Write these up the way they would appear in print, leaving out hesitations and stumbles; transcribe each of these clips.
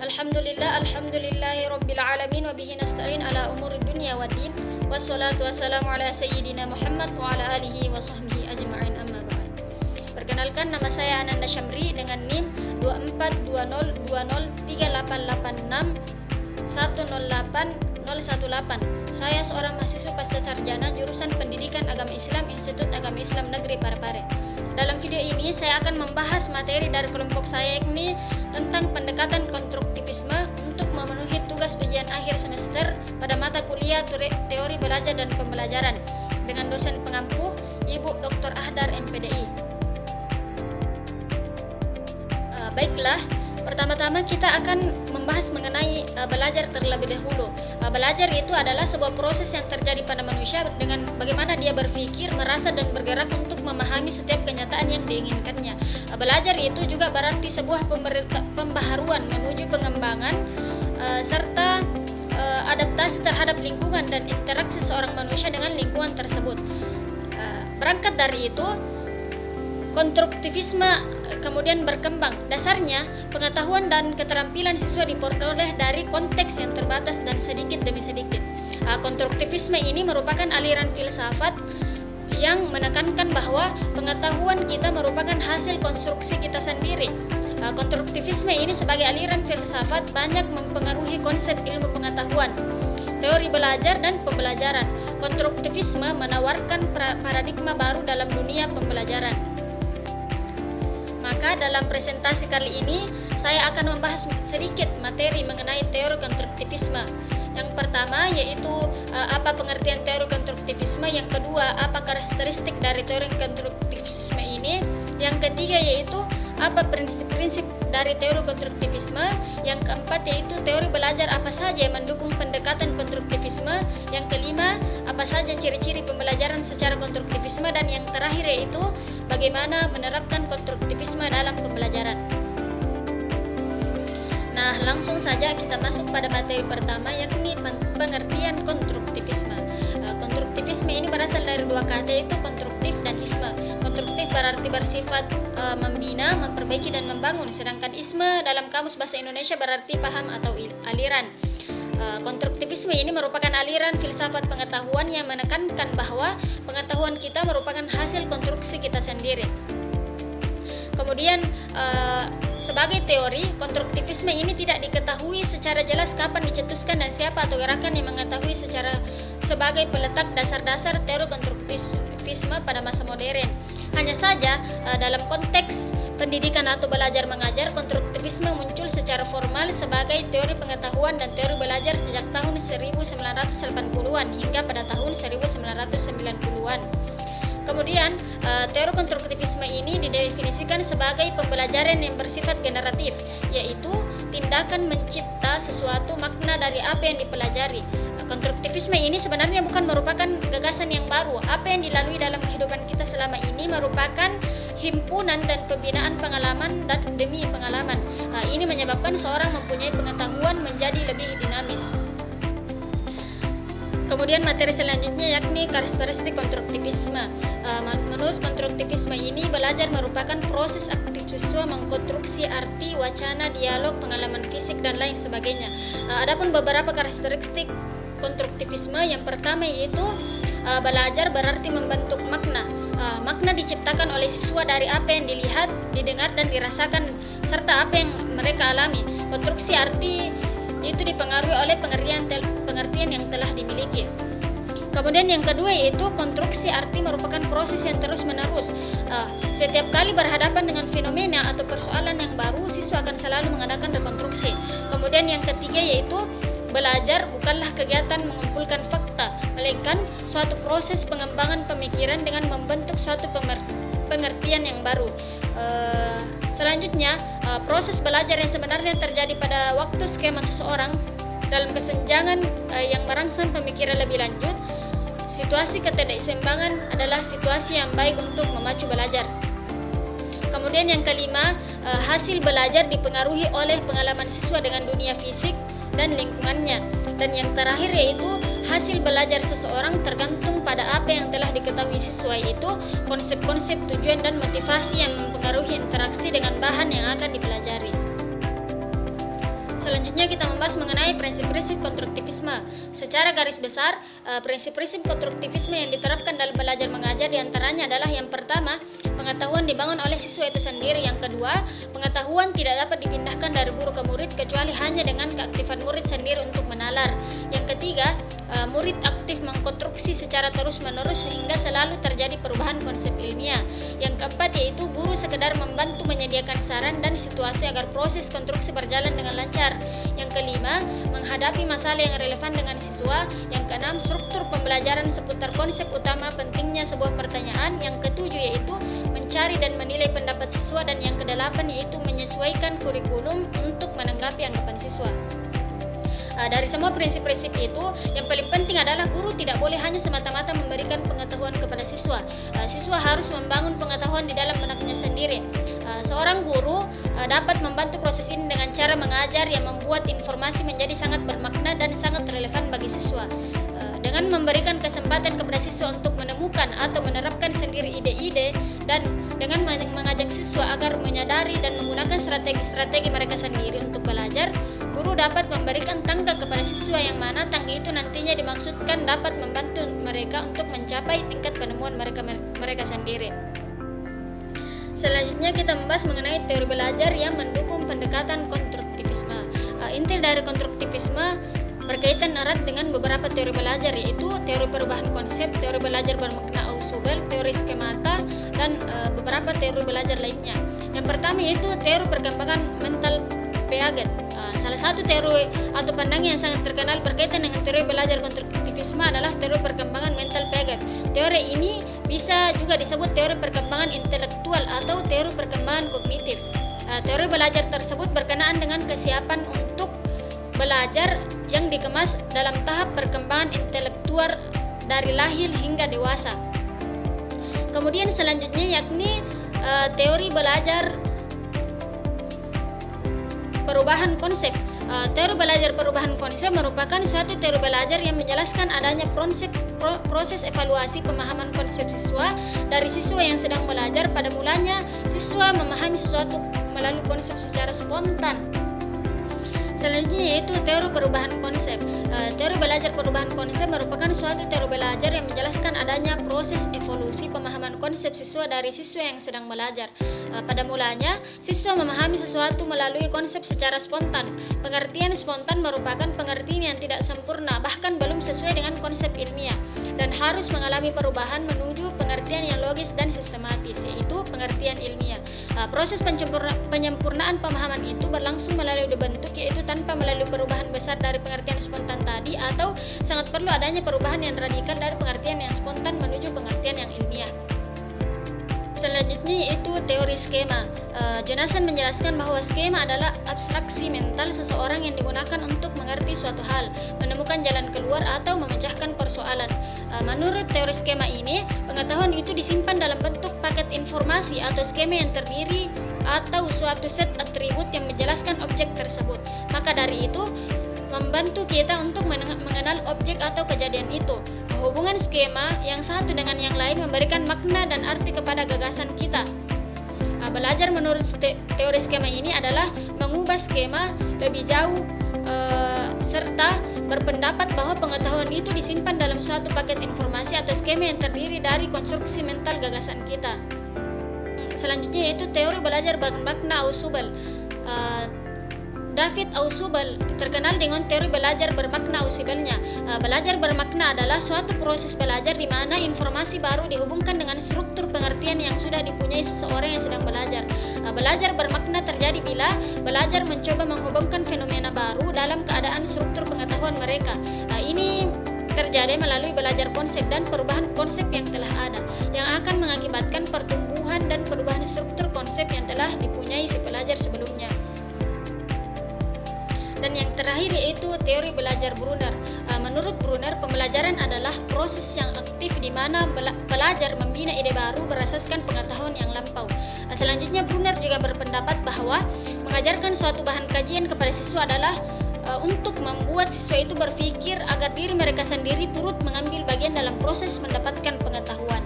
Alhamdulillahi rabbil alamin wa bihi nasta'in ala umuri dunya waddin. Wassalatu wassalamu ala sayyidina Muhammad wa ala alihi wa sahbihi ajma'in, amma ba'd. Perkenalkan, nama saya Ananda Syamri dengan NIM 242020386108. Saya seorang mahasiswa pasca sarjana jurusan Pendidikan Agama Islam Institut Agama Islam Negeri Parepare. Dalam video ini saya akan membahas materi dari kelompok saya, yakni tentang pendekatan konstruktivisme untuk memenuhi tugas ujian akhir semester pada mata kuliah teori belajar dan pembelajaran dengan dosen pengampu Ibu Dr. Ahdar MPDI. Baiklah, pertama-tama kita akan membahas mengenai belajar terlebih dahulu. Belajar itu adalah sebuah proses yang terjadi pada manusia dengan bagaimana dia berpikir, merasa, dan bergerak untuk memahami setiap kenyataan yang diinginkannya. Belajar itu juga berarti sebuah pembaharuan menuju pengembangan serta adaptasi terhadap lingkungan dan interaksi seorang manusia dengan lingkungan tersebut. Berangkat dari itu, konstruktivisme kemudian berkembang. Dasarnya, pengetahuan dan keterampilan siswa diperoleh dari konteks yang terbatas dan sedikit demi sedikit. Konstruktivisme ini merupakan aliran filsafat yang menekankan bahwa pengetahuan kita merupakan hasil konstruksi kita sendiri. Konstruktivisme ini sebagai aliran filsafat banyak mempengaruhi konsep ilmu pengetahuan, teori belajar, dan pembelajaran. Konstruktivisme menawarkan paradigma baru dalam dunia pembelajaran. Maka dalam presentasi kali ini saya akan membahas sedikit materi mengenai teori konstruktivisme. Yang pertama yaitu apa pengertian teori konstruktivisme, yang kedua apa karakteristik dari teori konstruktivisme ini, yang ketiga yaitu apa prinsip-prinsip dari teori konstruktivisme, yang keempat yaitu teori belajar apa saja yang mendukung pendekatan konstruktivisme, yang kelima apa saja ciri-ciri pembelajaran secara konstruktivisme, dan yang terakhir yaitu bagaimana menerapkan konstruktivisme dalam pembelajaran. Nah, langsung saja kita masuk pada materi pertama, yakni pengertian konstruktivisme. Konstruktivisme ini berasal dari dua kata, yaitu konstruktif dan isme. Konstruktif berarti bersifat membina, memperbaiki, dan membangun, sedangkan isme dalam kamus bahasa Indonesia berarti paham atau aliran. Konstruktivisme ini merupakan aliran filsafat pengetahuan yang menekankan bahwa pengetahuan kita merupakan hasil konstruksi kita sendiri. Kemudian sebagai teori, konstruktivisme ini tidak diketahui secara jelas kapan dicetuskan dan siapa atau gerakan yang mengetahui sebagai peletak dasar-dasar teori konstruktivisme pada masa modern. Hanya saja dalam konteks pendidikan atau belajar mengajar, konstruktivisme muncul secara formal sebagai teori pengetahuan dan teori belajar sejak tahun 1980-an hingga pada tahun 1990-an. Kemudian, teori konstruktivisme ini didefinisikan sebagai pembelajaran yang bersifat generatif, yaitu tindakan mencipta sesuatu makna dari apa yang dipelajari. Konstruktivisme ini sebenarnya bukan merupakan gagasan yang baru. Apa yang dilalui dalam kehidupan kita selama ini merupakan himpunan dan pembinaan pengalaman dan demi pengalaman. Ini menyebabkan seorang mempunyai pengetahuan menjadi lebih dinamis. Kemudian materi selanjutnya yakni karakteristik konstruktivisme. Menurut konstruktivisme ini, belajar merupakan proses aktif siswa mengkonstruksi arti, wacana, dialog, pengalaman fisik, dan lain sebagainya. Adapun beberapa karakteristik konstruktivisme, yang pertama yaitu belajar berarti membentuk makna. Makna diciptakan oleh siswa dari apa yang dilihat, didengar, dan dirasakan serta apa yang mereka alami. Konstruksi arti itu dipengaruhi oleh pengertian yang telah dimiliki. Kemudian yang kedua yaitu konstruksi arti merupakan proses yang terus-menerus. Setiap kali berhadapan dengan fenomena atau persoalan yang baru, siswa akan selalu mengadakan rekonstruksi. Kemudian yang ketiga yaitu belajar bukanlah kegiatan mengumpulkan fakta, melainkan suatu proses pengembangan pemikiran dengan membentuk suatu pengertian yang baru. Selanjutnya, proses belajar yang sebenarnya terjadi pada waktu skema seseorang dalam kesenjangan yang merangsang pemikiran lebih lanjut. Situasi ketidakseimbangan adalah situasi yang baik untuk memacu belajar. Kemudian yang kelima, hasil belajar dipengaruhi oleh pengalaman siswa dengan dunia fisik dan lingkungannya. Dan yang terakhir yaitu hasil belajar seseorang tergantung pada apa yang telah diketahui siswa, yaitu konsep-konsep, tujuan, dan motivasi yang mempengaruhi interaksi dengan bahan yang akan dipelajari. Selanjutnya kita membahas mengenai prinsip-prinsip konstruktivisme. Secara garis besar, prinsip-prinsip konstruktivisme yang diterapkan dalam belajar mengajar diantaranya adalah yang pertama, pengetahuan dibangun oleh siswa itu sendiri. Yang kedua, pengetahuan tidak dapat dipindahkan dari guru ke murid kecuali hanya dengan keaktifan murid sendiri untuk menalar. Yang ketiga, murid aktif mengkonstruksi secara terus-menerus sehingga selalu terjadi perubahan konsep ilmiah. Yang keempat yaitu guru sekedar membantu menyediakan saran dan situasi agar proses konstruksi berjalan dengan lancar. Yang kelima, menghadapi masalah yang relevan dengan siswa. Yang keenam, struktur pembelajaran seputar konsep utama pentingnya sebuah pertanyaan. Yang ketujuh yaitu mencari dan menilai pendapat siswa, dan yang kedelapan yaitu menyesuaikan kurikulum untuk menanggapi anggapan siswa. Dari semua prinsip-prinsip itu, yang paling penting adalah guru tidak boleh hanya semata-mata memberikan pengetahuan kepada siswa. Siswa harus membangun pengetahuan di dalam benaknya sendiri. Seorang guru dapat membantu proses ini dengan cara mengajar yang membuat informasi menjadi sangat bermakna dan sangat relevan bagi siswa. Dengan memberikan kesempatan kepada siswa untuk menemukan atau menerapkan sendiri ide-ide, dan dengan mengajak siswa agar menyadari dan menggunakan strategi-strategi mereka sendiri untuk belajar, guru dapat memberikan tangga kepada siswa yang mana tangga itu nantinya dimaksudkan dapat membantu mereka untuk mencapai tingkat penemuan mereka sendiri. Selanjutnya kita membahas mengenai teori belajar yang mendukung pendekatan konstruktivisme. Inti dari konstruktivisme berkaitan erat dengan beberapa teori belajar, yaitu teori perubahan konsep, teori belajar bermakna Ausubel, teori skemata, dan beberapa teori belajar lainnya. Yang pertama yaitu teori perkembangan mental Piaget. Salah satu teori atau pandangan yang sangat terkenal berkaitan dengan teori belajar konstruktivisme adalah teori perkembangan mental Piaget. Teori ini bisa juga disebut teori perkembangan intelektual atau teori perkembangan kognitif. Teori belajar tersebut berkenaan dengan kesiapan untuk belajar yang dikemas dalam tahap perkembangan intelektual dari lahir hingga dewasa. Kemudian selanjutnya yakni teori belajar perubahan konsep. Teori belajar perubahan konsep merupakan suatu teori belajar yang menjelaskan adanya proses evaluasi pemahaman konsep siswa dari siswa yang sedang belajar. Pada mulanya, siswa memahami sesuatu melalui konsep secara spontan. Selanjutnya yaitu teori perubahan konsep. Teori belajar perubahan konsep merupakan suatu teori belajar yang menjelaskan adanya proses evolusi pemahaman konsep siswa dari siswa yang sedang belajar. Pada mulanya, siswa memahami sesuatu melalui konsep secara spontan. Pengertian spontan merupakan pengertian yang tidak sempurna, bahkan belum sesuai dengan konsep ilmiah, dan harus mengalami perubahan menuju pengertian yang logis dan sistematis, yaitu pengertian ilmiah. Proses penyempurnaan pemahaman itu berlangsung melalui dua bentuk, yaitu tanpa melalui perubahan besar dari pengertian spontan tadi, atau sangat perlu adanya perubahan yang radikal dari pengertian yang spontan menuju pengertian yang ilmiah. Selanjutnya yaitu teori skema. Jonathan menjelaskan bahwa skema adalah abstraksi mental seseorang yang digunakan untuk mengerti suatu hal, menemukan jalan keluar, atau memecahkan persoalan. Menurut teori skema ini, pengetahuan itu disimpan dalam bentuk paket informasi atau skema yang terdiri atau suatu set atribut yang menjelaskan objek tersebut. Maka dari itu, membantu kita untuk mengenal objek atau kejadian itu. Hubungan skema yang satu dengan yang lain memberikan makna dan arti kepada gagasan kita. Belajar menurut teori skema ini adalah mengubah skema lebih jauh, serta berpendapat bahwa pengetahuan itu disimpan dalam suatu paket informasi atau skema yang terdiri dari konstruksi mental gagasan kita. Selanjutnya yaitu teori belajar bermakna Ausubel. David Ausubel terkenal dengan teori belajar bermakna Ausubelnya. Belajar bermakna adalah suatu proses belajar di mana informasi baru dihubungkan dengan struktur pengertian yang sudah dipunyai seseorang yang sedang belajar. Belajar bermakna terjadi bila belajar mencoba menghubungkan fenomena baru dalam keadaan struktur pengetahuan mereka. Ini terjadi melalui belajar konsep dan perubahan konsep yang telah ada, yang akan mengakibatkan pertumbuhan dan perubahan struktur konsep yang telah dipunyai si pelajar sebelumnya. Dan yang terakhir yaitu teori belajar Brunner. Menurut Brunner, pembelajaran adalah proses yang aktif di mana pelajar membina ide baru berasaskan pengetahuan yang lampau. Selanjutnya, Brunner juga berpendapat bahwa mengajarkan suatu bahan kajian kepada siswa adalah untuk membuat siswa itu berpikir agar diri mereka sendiri turut mengambil bagian dalam proses mendapatkan pengetahuan.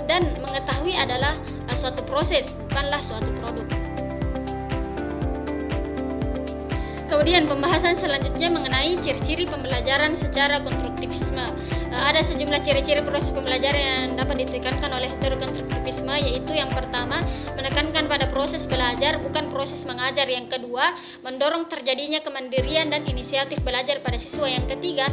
Dan mengetahui adalah suatu proses, bukanlah suatu produk. Kemudian pembahasan selanjutnya mengenai ciri-ciri pembelajaran secara konstruktivisme. Ada sejumlah ciri-ciri proses pembelajaran yang dapat ditekankan oleh teori konstruktivisme, yaitu yang pertama, menekankan pada proses belajar bukan proses mengajar. Yang kedua, mendorong terjadinya kemandirian dan inisiatif belajar pada siswa. Yang ketiga,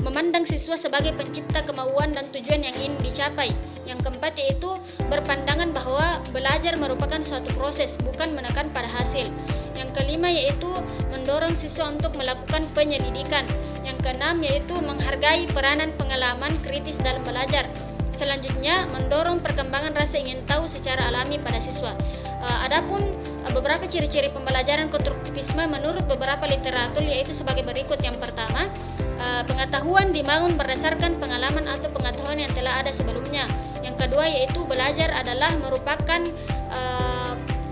memandang siswa sebagai pencipta kemauan dan tujuan yang ingin dicapai. Yang keempat yaitu berpandangan bahwa belajar merupakan suatu proses, bukan menekan pada hasil. Yang kelima yaitu mendorong siswa untuk melakukan penyelidikan. Yang keenam yaitu menghargai peranan pengalaman kritis dalam belajar. Selanjutnya, mendorong perkembangan rasa ingin tahu secara alami pada siswa. Adapun beberapa ciri-ciri pembelajaran konstruktivisme menurut beberapa literatur yaitu sebagai berikut. Yang pertama, pengetahuan dibangun berdasarkan pengalaman atau pengetahuan yang telah ada sebelumnya. Yang kedua yaitu belajar adalah merupakan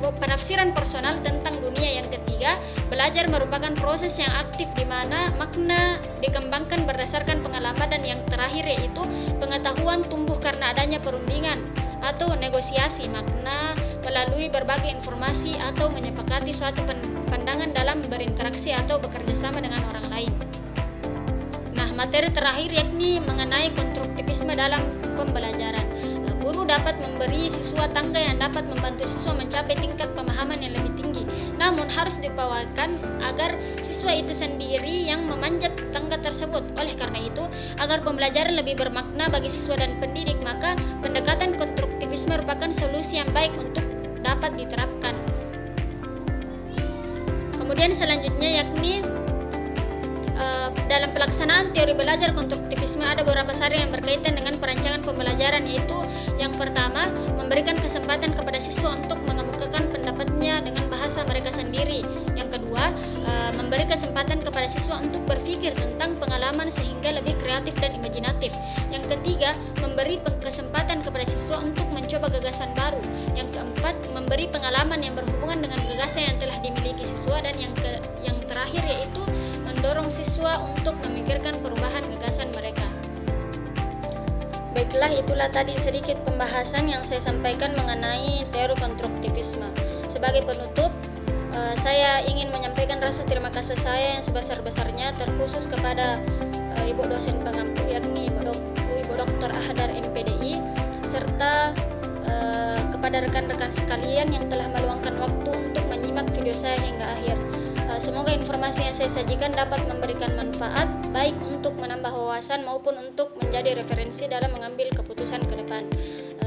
penafsiran personal tentang dunia. Yang ketiga, belajar merupakan proses yang aktif di mana makna dikembangkan berdasarkan pengalaman. Dan yang terakhir yaitu pengetahuan tumbuh karena adanya perundingan atau negosiasi makna melalui berbagai informasi atau menyepakati suatu pandangan dalam berinteraksi atau bekerja sama dengan orang lain. Nah, materi terakhir yakni mengenai konstruktivisme dalam pembelajaran. Guru dapat memberi siswa tangga yang dapat membantu siswa mencapai tingkat pemahaman yang lebih tinggi. Namun harus dipawakan agar siswa itu sendiri yang memanjat tangga tersebut. Oleh karena itu, agar pembelajaran lebih bermakna bagi siswa dan pendidik, maka pendekatan konstruktivisme merupakan solusi yang baik untuk dapat diterapkan. Kemudian selanjutnya yakni dalam pelaksanaan teori belajar konstruktivisme ada beberapa syarat yang berkaitan dengan perancangan pembelajaran, yaitu yang pertama, memberikan kesempatan kepada siswa untuk mengemukakan pendapatnya dengan bahasa mereka sendiri. Yang kedua, memberi kesempatan kepada siswa untuk berpikir tentang pengalaman sehingga lebih kreatif dan imajinatif. Yang ketiga, memberi kesempatan kepada siswa untuk mencoba gagasan baru. Yang keempat, memberi pengalaman yang berhubungan dengan gagasan yang telah dimiliki siswa. Dan yang terakhir yaitu mendorong siswa untuk memikirkan perubahan gagasan mereka. Baiklah, itulah tadi sedikit pembahasan yang saya sampaikan mengenai teori konstruktivisme. Sebagai penutup, saya ingin menyampaikan rasa terima kasih saya yang sebesar-besarnya terkhusus kepada Ibu dosen pengampu yakni Ibu Dr. Ahdar MPDI, serta kepada rekan-rekan sekalian yang telah meluangkan waktu untuk menyimak video saya hingga akhir. Semoga informasi yang saya sajikan dapat memberikan manfaat baik untuk menambah wawasan maupun untuk menjadi referensi dalam mengambil keputusan ke depan.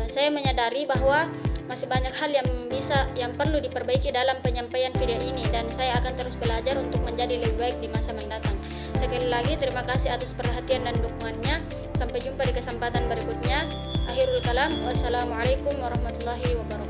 Saya menyadari bahwa masih banyak hal yang perlu diperbaiki dalam penyampaian video ini, dan saya akan terus belajar untuk menjadi lebih baik di masa mendatang. Sekali lagi terima kasih atas perhatian dan dukungannya. Sampai jumpa di kesempatan berikutnya. Akhirul kalam, wassalamualaikum warahmatullahi wabarakatuh.